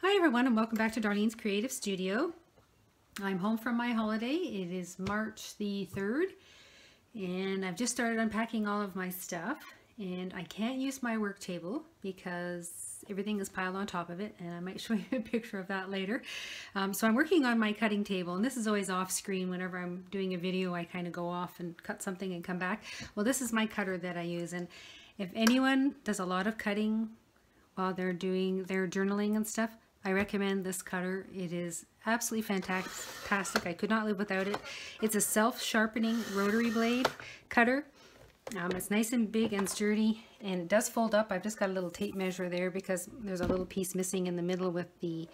Hi everyone, and welcome back to Darlene's Creative Studio. I'm home from my holiday. It is March the 3rd and I've just started unpacking all of my stuff, and I can't use my work table because everything is piled on top of it, and I might show you a picture of that later. So I'm working on my cutting table, and this is always off screen. Whenever I'm doing a video, I kind of go off and cut something and come back. Well, this is my cutter that I use, and if anyone does a lot of cutting while they're doing their journaling and stuff, I recommend this cutter. It is absolutely fantastic. I could not live without it. It's a self-sharpening rotary blade cutter. It's nice and big and sturdy, and it does fold up. I've just got a little tape measure there because there's a little piece missing in the middle with the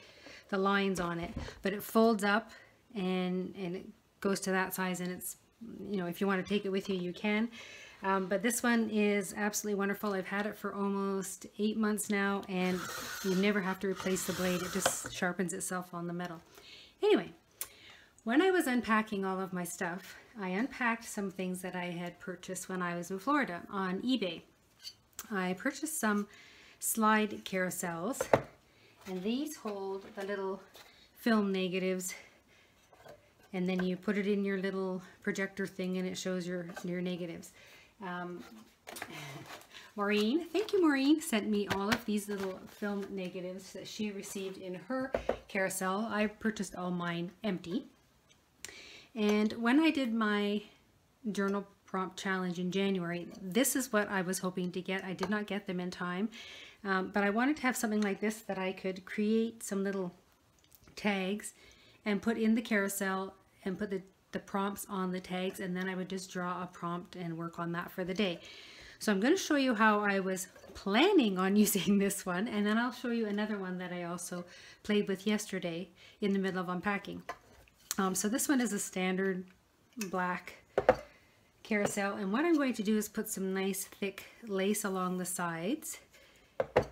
lines on it. But it folds up and it goes to that size, and it's, you know, if you want to take it with you, you can. But this one is absolutely wonderful. I've had it for almost 8 months now, and you never have to replace the blade. It just sharpens itself on the metal. Anyway, when I was unpacking all of my stuff, I unpacked some things that I had purchased when I was in Florida on eBay. I purchased some slide carousels, and these hold the little film negatives, and then you put it in your little projector thing and it shows your negatives. Maureen, thank you, Maureen, sent me all of these little film negatives that she received in her carousel. I purchased all mine empty. And when I did my journal prompt challenge in January, this is what I was hoping to get. I did not get them in time, but I wanted to have something like this that I could create some little tags and put in the carousel and put the prompts on the tags, and then I would just draw a prompt and work on that for the day. So I'm going to show you how I was planning on using this one, and then I'll show you another one that I also played with yesterday in the middle of unpacking. So this one is a standard black carousel, and what I'm going to do is put some nice thick lace along the sides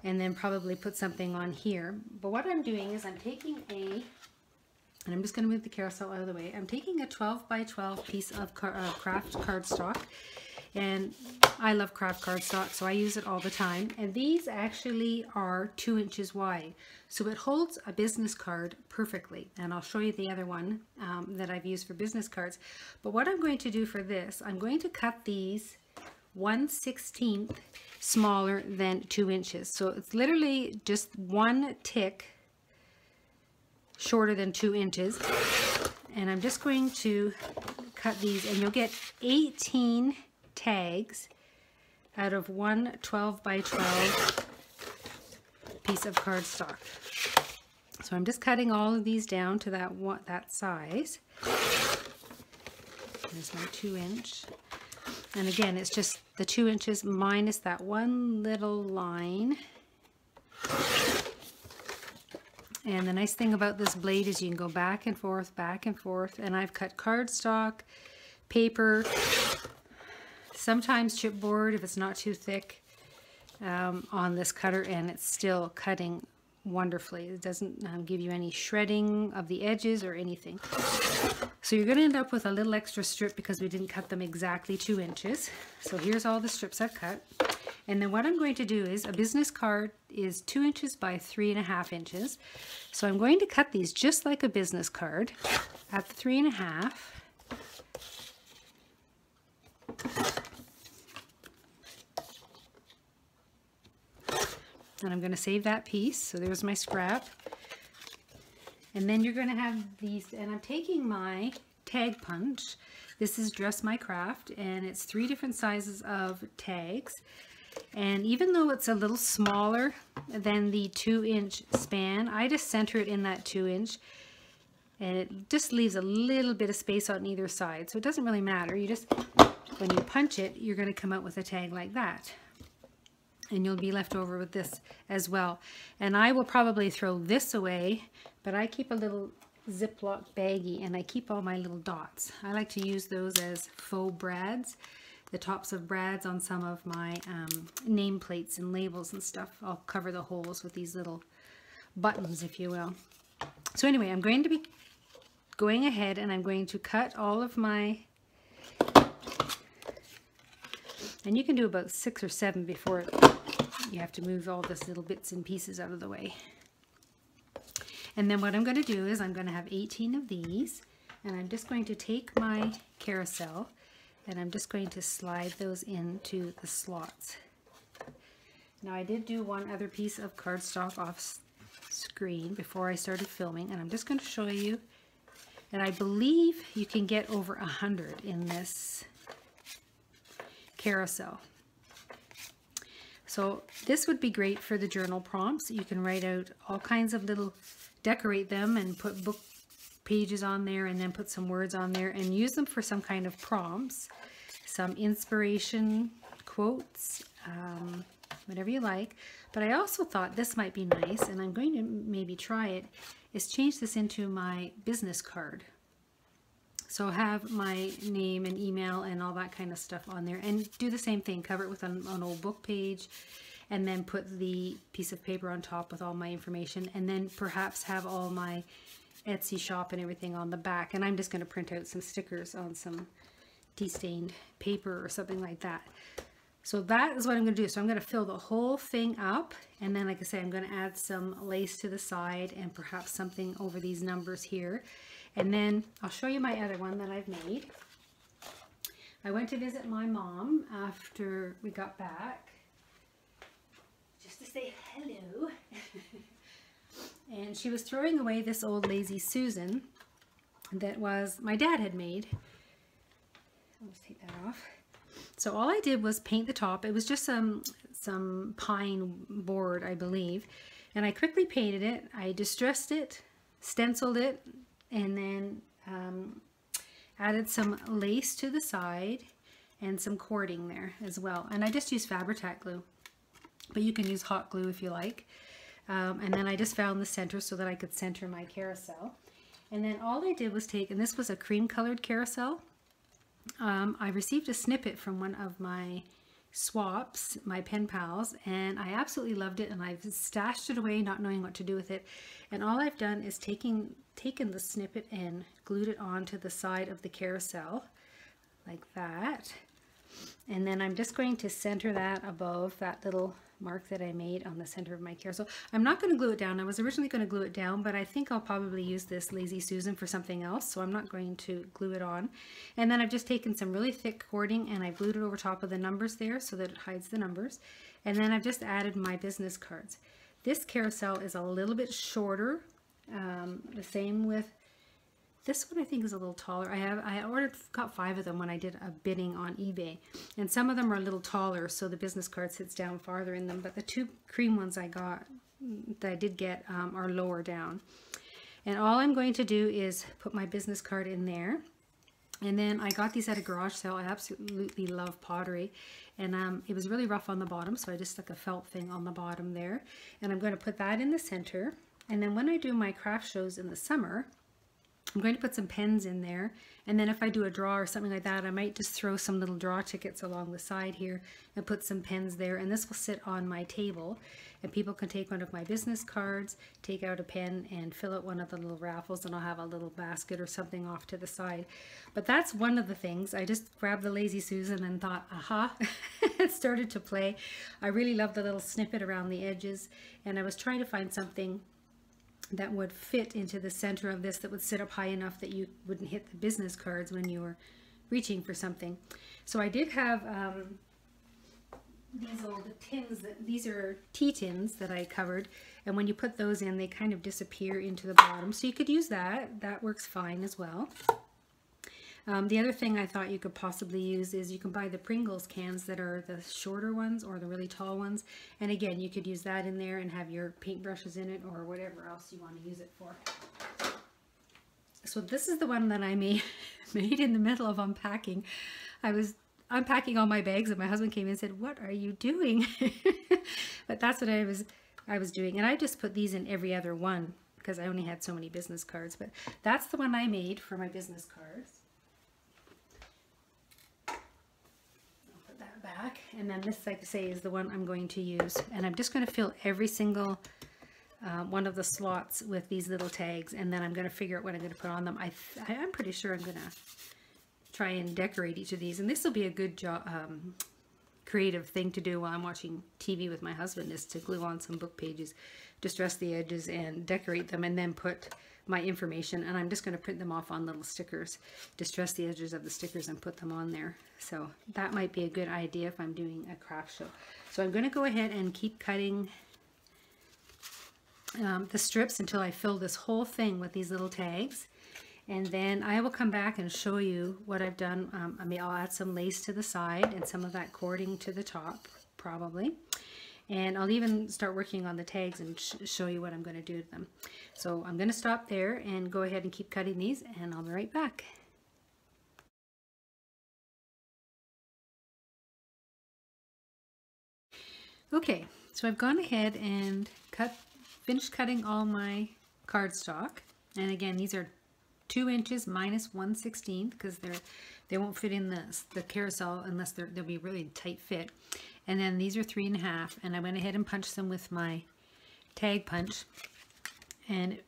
and then probably put something on here. But what I'm doing is I'm taking and I'm just going to move the carousel out of the way. I'm taking a 12 by 12 piece of craft cardstock, and I love craft cardstock, so I use it all the time. And these actually are 2 inches wide, so it holds a business card perfectly. And I'll show you the other one that I've used for business cards. But what I'm going to do for this, I'm going to cut these 1/16 smaller than 2 inches. So it's literally just one tick shorter than 2 inches, and I'm just going to cut these, and you'll get 18 tags out of one 12 by 12 piece of cardstock. So I'm just cutting all of these down to that size. There's my 2 inch, and again it's just the 2 inches minus that one little line. And the nice thing about this blade is you can go back and forth, and I've cut cardstock, paper, sometimes chipboard if it's not too thick, on this cutter, and it's still cutting wonderfully. It doesn't give you any shredding of the edges or anything. So you're going to end up with a little extra strip because we didn't cut them exactly 2 inches. So here's all the strips I've cut. And then what I'm going to do is, a business card is 2 inches by 3.5 inches. So I'm going to cut these just like a business card at the 3.5. And I'm going to save that piece. So there's my scrap. And then you're going to have these, and I'm taking my tag punch. This is Dress My Craft, and it's 3 different sizes of tags. And even though it's a little smaller than the 2-inch span, I just center it in that 2 inch, and it just leaves a little bit of space on either side. So it doesn't really matter. You just, when you punch it, you're going to come out with a tag like that. And you'll be left over with this as well. And I will probably throw this away, but I keep a little Ziploc baggie, and I keep all my little dots. I like to use those as faux brads, the tops of brads on some of my nameplates and labels and stuff. I'll cover the holes with these little buttons, if you will. So anyway, I'm going to be going ahead, and I'm going to cut all of my, and you can do about 6 or 7 before you have to move all this little bits and pieces out of the way. And then what I'm going to do is I'm going to have 18 of these, and I'm just going to take my carousel and I'm just going to slide those into the slots. Now I did do one other piece of cardstock off screen before I started filming, and I'm just going to show you, and I believe you can get over 100 in this carousel. So this would be great for the journal prompts. You can write out all kinds of little, decorate them and put book pages on there, and then put some words on there and use them for some kind of prompts, some inspiration quotes, whatever you like. But I also thought this might be nice, and I'm going to maybe try it, is change this into my business card. So have my name and email and all that kind of stuff on there, and do the same thing, cover it with an old book page, and then put the piece of paper on top with all my information, and then perhaps have all my Etsy shop and everything on the back. And I'm just going to print out some stickers on some de-stained paper or something like that. So that is what I'm going to do. So I'm going to fill the whole thing up, and then like I say, I'm going to add some lace to the side and perhaps something over these numbers here. And then I'll show you my other one that I've made. I went to visit my mom after we got back, just to say hello. And she was throwing away this old Lazy Susan that was, my dad had made. Let's take that off. So all I did was paint the top. It was just some pine board, I believe. And I quickly painted it. I distressed it, stenciled it, and then added some lace to the side and some cording there as well. And I just used Fabri-Tac glue, but you can use hot glue if you like. And then I just found the center so that I could center my carousel. And then all I did was take, and this was a cream colored carousel. I received a snippet from one of my swaps, my pen pals, and I absolutely loved it, and I've stashed it away not knowing what to do with it. And all I've done is taken the snippet and glued it onto the side of the carousel like that. And then I'm just going to center that above that little mark that I made on the center of my carousel. I'm not going to glue it down. I was originally going to glue it down, but I think I'll probably use this Lazy Susan for something else, so I'm not going to glue it on. And then I've just taken some really thick cording and I glued it over top of the numbers there so that it hides the numbers. And then I've just added my business cards. This carousel is a little bit shorter. The same with this one. I think is a little taller. I got 5 of them when I did a bidding on eBay, and some of them are a little taller, so the business card sits down farther in them. But the 2 cream ones I did get are lower down. And all I'm going to do is put my business card in there. And then I got these at a garage sale. I absolutely love pottery, and it was really rough on the bottom, so I just stuck a felt thing on the bottom there. And I'm going to put that in the center. And then when I do my craft shows in the summer, I'm going to put some pens in there, and then if I do a draw or something like that, I might just throw some little draw tickets along the side here and put some pens there, and this will sit on my table, and people can take one of my business cards, take out a pen and fill out one of the little raffles, and I'll have a little basket or something off to the side. But that's one of the things. I just grabbed the Lazy Susan and thought, aha, it started to play. I really love the little snippet around the edges, and I was trying to find something that would fit into the center of this, that would sit up high enough that you wouldn't hit the business cards when you were reaching for something. So I did have these old tins, these are tea tins that I covered, and when you put those in, they kind of disappear into the bottom. So you could use that. That works fine as well. The other thing I thought you could possibly use is you can buy the Pringles cans that are the shorter ones or the really tall ones. And again, you could use that in there and have your paintbrushes in it or whatever else you want to use it for. So this is the one that I made in the middle of unpacking. I was unpacking all my bags and my husband came in and said, "What are you doing?" But that's what I was doing. And I just put these in every other one because I only had so many business cards. But that's the one I made for my business cards. Back, and then this, like I say, is the one I'm going to use, and I'm just going to fill every single one of the slots with these little tags, and then I'm going to figure out what I'm going to put on them. I'm pretty sure I'm going to try and decorate each of these, and this will be a good job, creative thing to do while I'm watching TV with my husband, is to glue on some book pages distress the edges and decorate them, and then put my information, and I'm just going to print them off on little stickers, distress the edges of the stickers and put them on there. So that might be a good idea if I'm doing a craft show. So I'm going to go ahead and keep cutting the strips until I fill this whole thing with these little tags, and then I will come back and show you what I've done. I'll add some lace to the side and some of that cording to the top probably. And I'll even start working on the tags and show you what I'm going to do to them. So I'm going to stop there and go ahead and keep cutting these, and I'll be right back. Okay, so I've gone ahead and finished cutting all my cardstock. And again, these are 2 inches minus 1/16 because they won't fit in the carousel unless they'll be really tight fit. And then these are 3.5, and I went ahead and punched them with my tag punch. And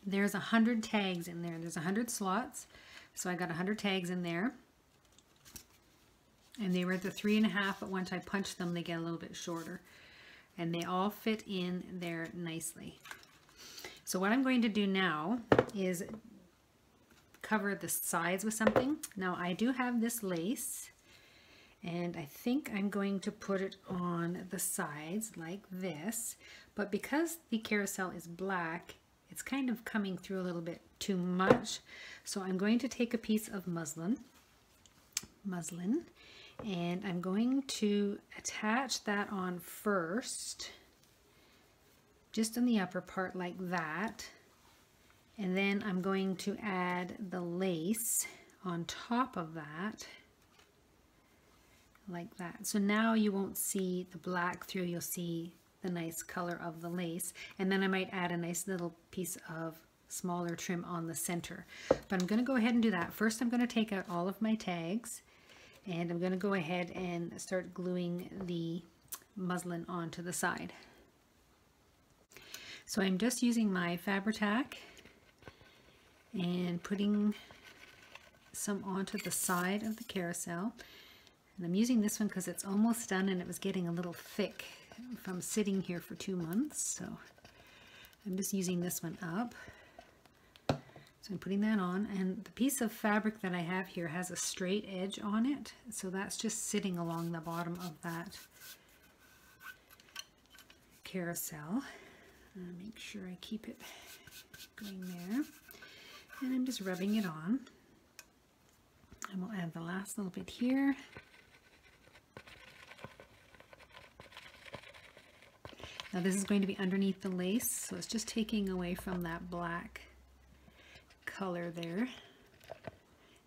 there's 100 tags in there. There's 100 slots, so I got 100 tags in there. And they were at the 3.5, but once I punch them, they get a little bit shorter. And they all fit in there nicely. So what I'm going to do now is cover the sides with something. Now I do have this lace, and I think I'm going to put it on the sides like this, but because the carousel is black, it's kind of coming through a little bit too much. So I'm going to take a piece of muslin, and I'm going to attach that on first, just on the upper part like that. And then I'm going to add the lace on top of that, like that. So now you won't see the black through, you'll see the nice color of the lace. And then I might add a nice little piece of smaller trim on the center. But I'm going to go ahead and do that. First I'm going to take out all of my tags, and I'm going to go ahead and start gluing the muslin onto the side. So I'm just using my Fabri-Tac and putting some onto the side of the carousel. And I'm using this one because it's almost done, and it was getting a little thick from sitting here for 2 months. So I'm just using this one up. So I'm putting that on, and the piece of fabric that I have here has a straight edge on it. So that's just sitting along the bottom of that carousel. Make sure I keep it going there. And I'm just rubbing it on. And we'll add the last little bit here. Now this is going to be underneath the lace, so it's just taking away from that black color there.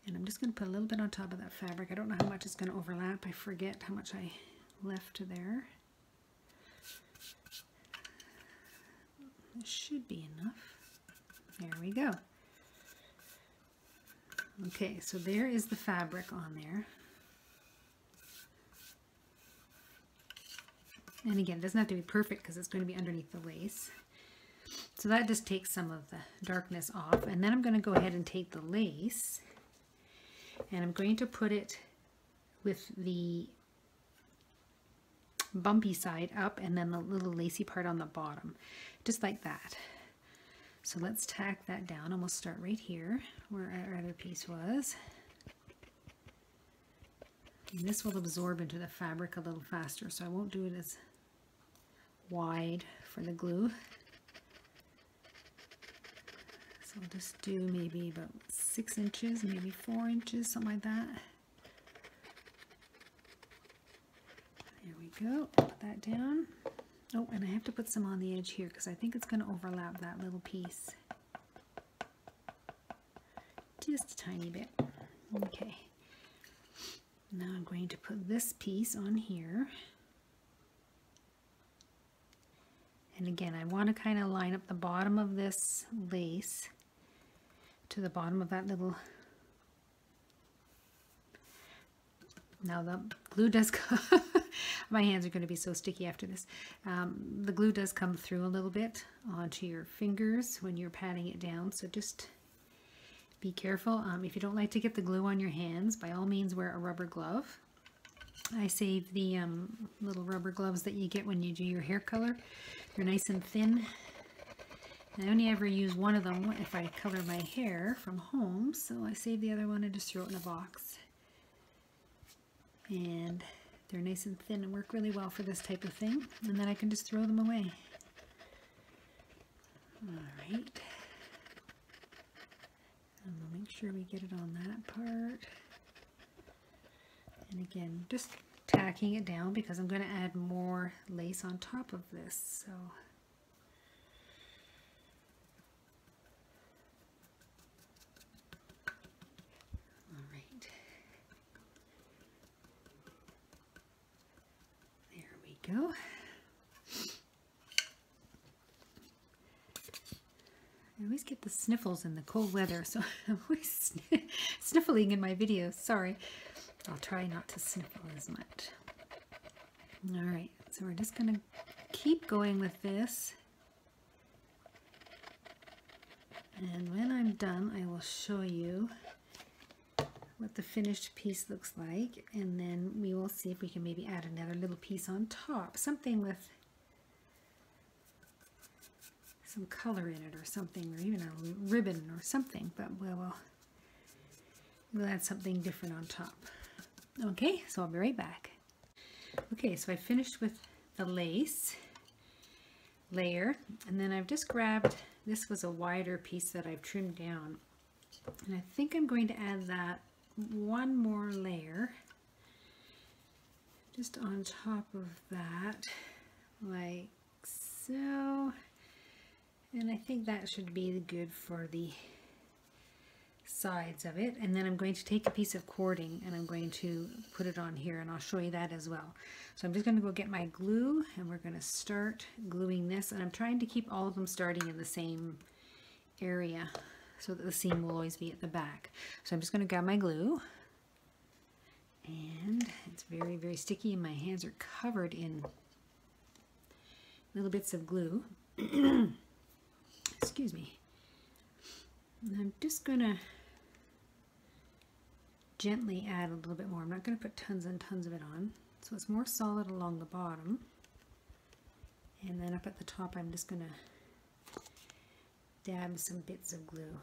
And I'm just going to put a little bit on top of that fabric. I don't know how much it's going to overlap. I forget how much I left there. It should be enough. There we go. Okay, so there is the fabric on there. And again, it doesn't have to be perfect because it's going to be underneath the lace. So that just takes some of the darkness off. And then I'm going to go ahead and take the lace, and I'm going to put it with the bumpy side up and then the little lacy part on the bottom, just like that. So let's tack that down, and we'll start right here where our other piece was. And this will absorb into the fabric a little faster, so I won't do it as wide for the glue. So I'll just do maybe about 6 inches, maybe 4 inches, something like that. There we go, put that down. Oh, and I have to put some on the edge here because I think it's going to overlap that little piece. Just a tiny bit. Okay. Now I'm going to put this piece on here. And again, I want to kind of line up the bottom of this lace to the bottom of that little... Now the glue does come... My hands are going to be so sticky after this. The glue does come through a little bit onto your fingers when you're patting it down, so just be careful. If you don't like to get the glue on your hands, by all means wear a rubber glove. I save the little rubber gloves that you get when you do your hair color. They're nice and thin. I only ever use one of them if I color my hair from home, so I save the other one and just throw it in a box. And they're nice and thin and work really well for this type of thing. And then I can just throw them away. Alright. And we'll make sure we get it on that part. And again, just tacking it down because I'm going to add more lace on top of this. So all right. There we go. I always get the sniffles in the cold weather, so I'm always sniffling in my videos. Sorry. I'll try not to sniffle as much. Alright, so we're just going to keep going with this. And when I'm done, I will show you what the finished piece looks like. And then we will see if we can maybe add another little piece on top. Something with some color in it or something, or even a ribbon or something. But we'll add something different on top. Okay, so I'll be right back. Okay, so I finished with the lace layer, and then I've just grabbed, this was a wider piece that I've trimmed down, and I think I'm going to add that one more layer just on top of that, like so, and I think that should be good for the sides of it. And then I'm going to take a piece of cording and I'm going to put it on here, and I'll show you that as well. So I'm just going to go get my glue and we're going to start gluing this, and I'm trying to keep all of them starting in the same area so that the seam will always be at the back. So I'm just going to grab my glue, and it's very, very sticky and my hands are covered in little bits of glue. Excuse me. And I'm just going to gently add a little bit more. I'm not going to put tons and tons of it on, so it's more solid along the bottom, and then up at the top I'm just going to dab some bits of glue.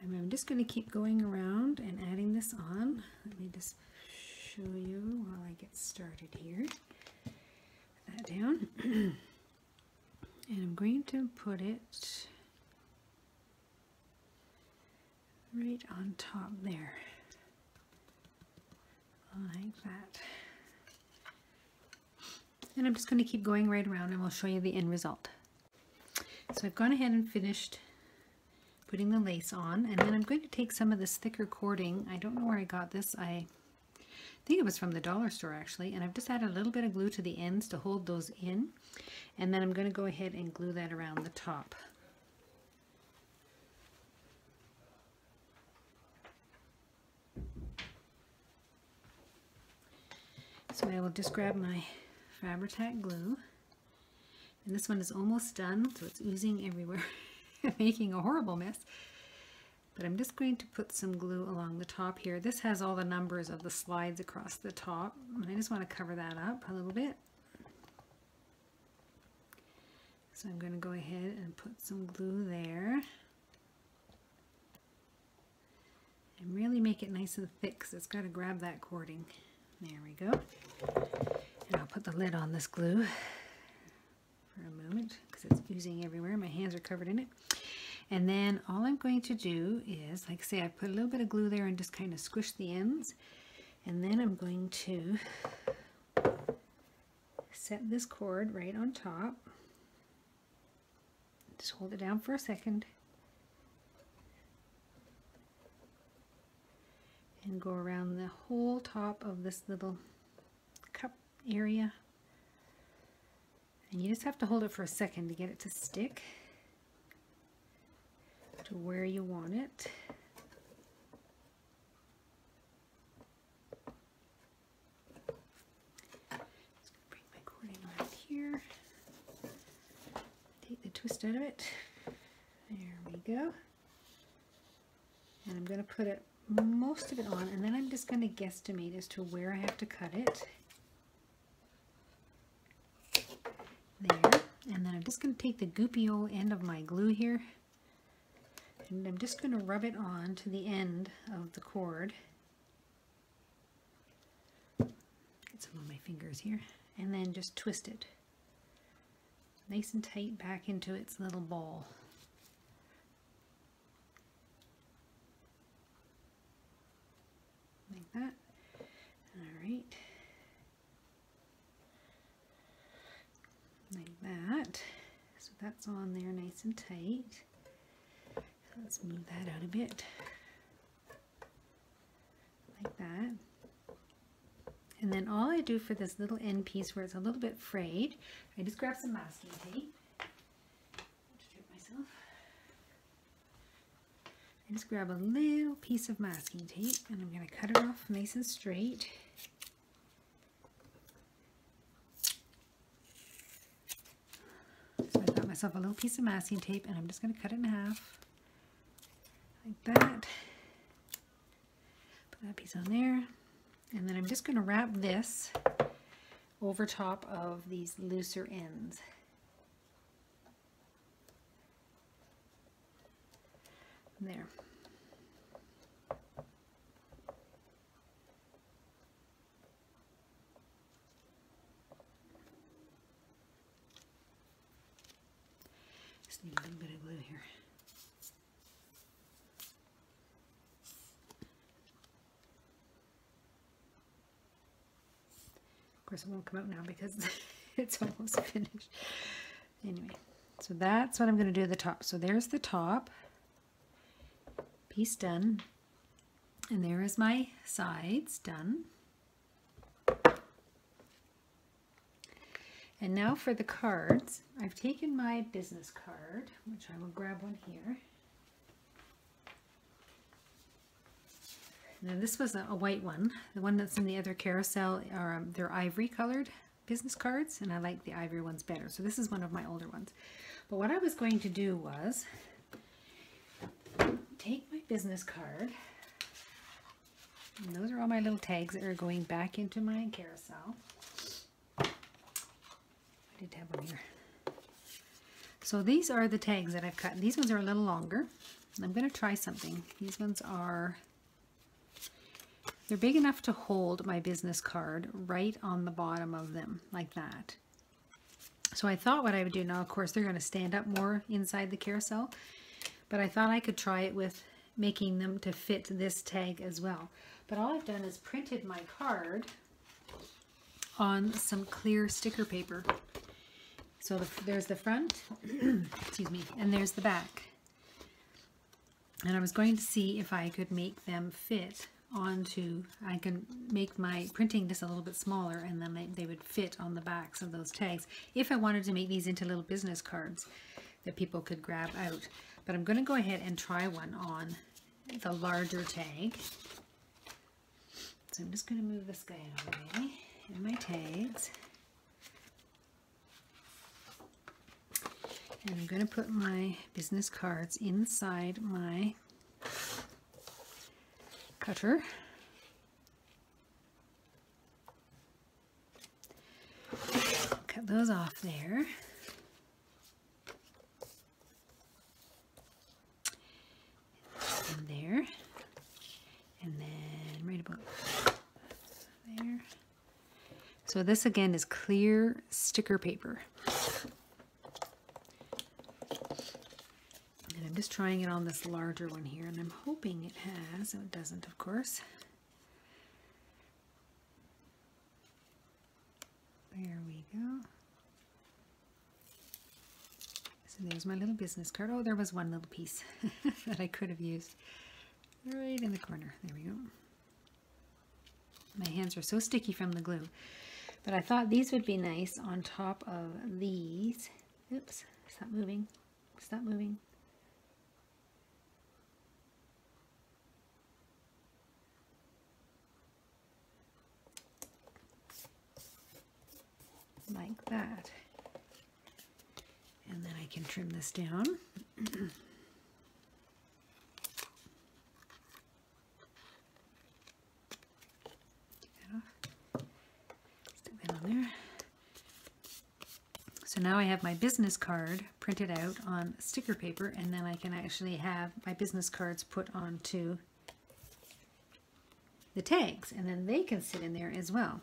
And I'm just going to keep going around and adding this on. Let me just show you while I get started here. That down. And I'm going to put it right on top there, like that. And I'm just going to keep going right around and we'll show you the end result. So I've gone ahead and finished putting the lace on, and then I'm going to take some of this thicker cording. I don't know where I got this. I think it was from the dollar store actually, and I've just added a little bit of glue to the ends to hold those in, and then I'm going to go ahead and glue that around the top. So I will just grab my Fabri-Tac glue, and this one is almost done, so it's oozing everywhere, making a horrible mess. But I'm just going to put some glue along the top here. This has all the numbers of the slides across the top, and I just want to cover that up a little bit. So I'm going to go ahead and put some glue there. And really make it nice and thick, because it's got to grab that cording. There we go. And I'll put the lid on this glue for a moment, because it's oozing everywhere. My hands are covered in it. And then all I'm going to do is, like I say, I put a little bit of glue there and just kind of squish the ends. And then I'm going to set this cord right on top. Just hold it down for a second. And go around the whole top of this little cup area. And you just have to hold it for a second to get it to stick to where you want it. Just bring my cording right here. Take the twist out of it. There we go. And I'm going to put it, most of it on, and then I'm just going to guesstimate as to where I have to cut it. There. And then I'm just going to take the goopy old end of my glue here, and I'm just going to rub it on to the end of the cord. Get some on my fingers here, and then just twist it nice and tight back into its little ball. Like that. All right. Like that. So that's on there nice and tight. Let's move that out a bit. Like that. And then all I do for this little end piece where it's a little bit frayed, I just grab some masking tape. I just grab a little piece of masking tape and I'm going to cut it off nice and straight. So I got myself a little piece of masking tape and I'm just going to cut it in half. Like that. Put that piece on there. And then I'm just going to wrap this over top of these looser ends. There. Just need a little bit of glue here. Of course, it won't come out now because it's almost finished. Anyway, so that's what I'm going to do at the top. So there's the top piece done, and there is my sides done. And now for the cards, I've taken my business card, which I will grab one here. Now this was a white one. The one that's in the other carousel are they're ivory colored business cards, and I like the ivory ones better. So this is one of my older ones. But what I was going to do was take my business card, and those are all my little tags that are going back into my carousel. I did have one here. So these are the tags that I've cut. These ones are a little longer. I'm going to try something. These ones are, they're big enough to hold my business card right on the bottom of them, like that. So I thought what I would do now, of course, they're going to stand up more inside the carousel, but I thought I could try it with making them to fit this tag as well. But all I've done is printed my card on some clear sticker paper. So there's the front, excuse me, and there's the back. And I was going to see if I could make them fit onto, I can make my printing just a little bit smaller, and then they would fit on the backs of those tags if I wanted to make these into little business cards that people could grab out. But I'm going to go ahead and try one on the larger tag. So I'm just going to move this guy out of the way and my tags. And I'm going to put my business cards inside my cutter. Cut those off there. And there. And then right about there. So this again is clear sticker paper. And I'm just trying it on this larger one here, and I'm hoping it has. Oh, it doesn't, of course. There we go. So there's my little business card. Oh, there was one little piece that I could have used right in the corner. There we go. My hands are so sticky from the glue. But I thought these would be nice on top of these. Oops, stop moving. Stop moving. Like that. And And then I can trim this down. Stick that on there. So now I have my business card printed out on sticker paper, and then I can actually have my business cards put onto the tags, and then they can sit in there as well.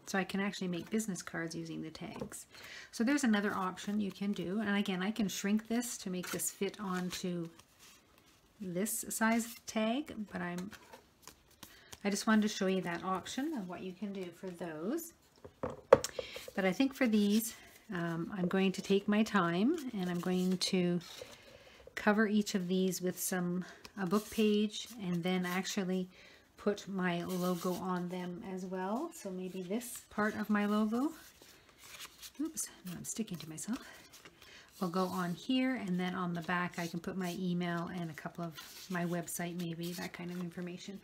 So I can actually make business cards using the tags. So there's another option you can do. And again, I can shrink this to make this fit onto this size tag, but I just wanted to show you that option of what you can do for those. But I think for these, I'm going to take my time, and I'm going to cover each of these with a book page, and then actually put my logo on them as well. So maybe this part of my logo, oops, no, I'm sticking to myself, will go on here, and then on the back I can put my email and a couple of my website, maybe that kind of information.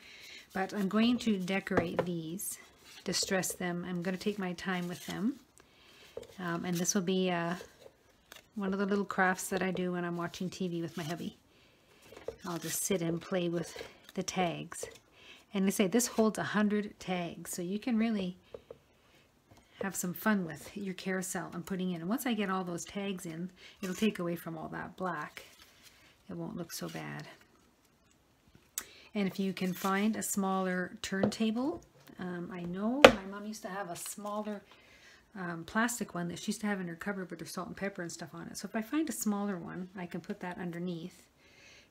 But I'm going to decorate these, distress them. I'm going to take my time with them, and this will be one of the little crafts that I do when I'm watching TV with my hubby. I'll just sit and play with the tags. And they say this holds 100 tags, so you can really have some fun with your carousel and putting in. And once I get all those tags in, it'll take away from all that black. It won't look so bad. And if you can find a smaller turntable, I know my mom used to have a smaller plastic one that she used to have in her cupboard with her salt and pepper and stuff on it. So if I find a smaller one, I can put that underneath,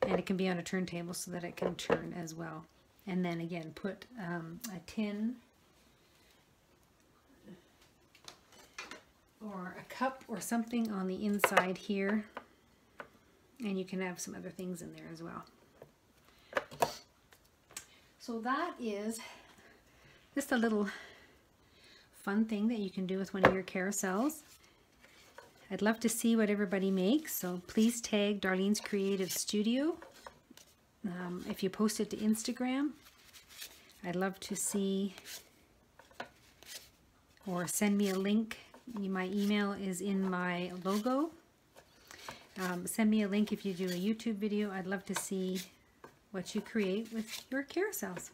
and it can be on a turntable so that it can turn as well. And then again, put a tin or a cup or something on the inside here, and you can have some other things in there as well. So that is just a little fun thing that you can do with one of your carousels. I'd love to see what everybody makes, so please tag Darlene's Creative Studio. If you post it to Instagram, I'd love to see, or send me a link. My email is in my logo. Send me a link if you do a YouTube video. I'd love to see what you create with your carousels.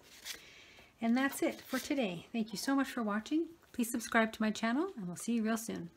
And that's it for today. Thank you so much for watching. Please subscribe to my channel, and we'll see you real soon.